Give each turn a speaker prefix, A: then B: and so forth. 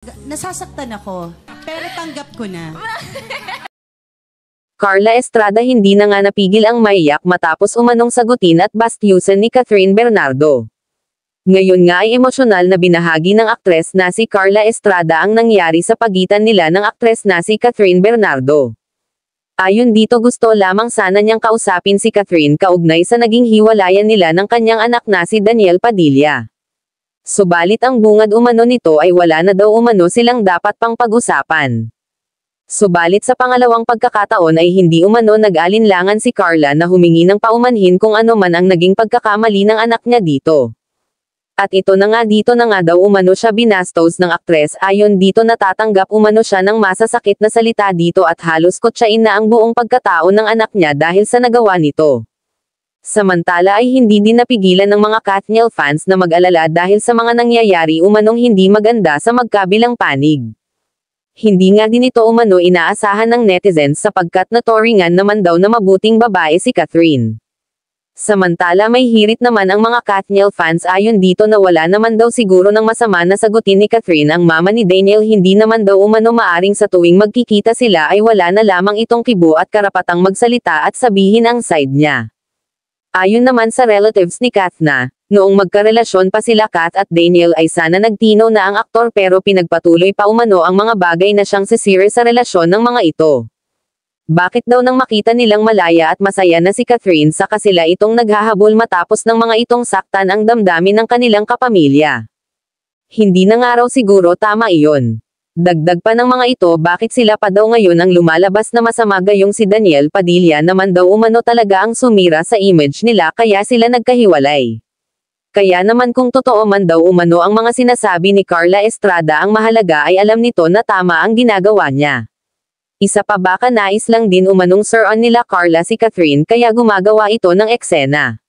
A: Nasasaktan ako, pero tanggap ko na.
B: Carla Estrada hindi na nga napigil ang maiyak matapos umanong sagutin at bastyusan ni Catherine Bernardo. Ngayon nga ay emosyonal na binahagi ng aktres na si Carla Estrada ang nangyari sa pagitan nila ng aktres na si Catherine Bernardo. Ayon dito gusto lamang sana niyang kausapin si Catherine kaugnay sa naging hiwalayan nila ng kanyang anak na si Daniel Padilla. Subalit ang bungad umano nito ay wala na daw umano silang dapat pang pag-usapan. Subalit sa pangalawang pagkakataon ay hindi umano nag-alinlangan si Carla na humingi ng paumanhin kung ano man ang naging pagkakamali ng anak niya dito. At ito na nga dito na nga daw umano siya binastos ng aktres ayon dito natatanggap umano siya ng masasakit na salita dito at halos kotsain na ang buong pagkatao ng anak niya dahil sa nagawa nito. Samantala ay hindi din napigilan ng mga Katniel fans na mag-alala dahil sa mga nangyayari umanong hindi maganda sa magkabilang panig. Hindi nga din ito umano inaasahan ng netizens sapagkat naturingan naman daw na mabuting babae si Catherine. Samantala may hirit naman ang mga Katniel fans ayon dito na wala naman daw siguro ng masama na sagutin ni Catherine ang mama ni Daniel hindi naman daw umano maaring sa tuwing magkikita sila ay wala na lamang itong kibo at karapatang magsalita at sabihin ang side niya. Ayon naman sa relatives ni Katna, noong magkarelasyon pa sila Kat at Daniel ay sana nagtino na ang aktor pero pinagpatuloy pa umano ang mga bagay na siyang sisira sa relasyon ng mga ito. Bakit daw nang makita nilang malaya at masaya na si Catherine saka sila itong naghahabol matapos ng mga itong saktan ang damdamin ng kanilang kapamilya? Hindi na nga raw siguro tama iyon. Dagdag pa ng mga ito bakit sila pa daw ngayon ang lumalabas na masama gayong si Daniel Padilla naman daw umano talaga ang sumira sa image nila kaya sila nagkahiwalay. Kaya naman kung totoo man daw umano ang mga sinasabi ni Carla Estrada ang mahalaga ay alam nito na tama ang ginagawa niya. Isa pa baka nais lang din umanong suron nila Carla si Catherine kaya gumagawa ito ng eksena.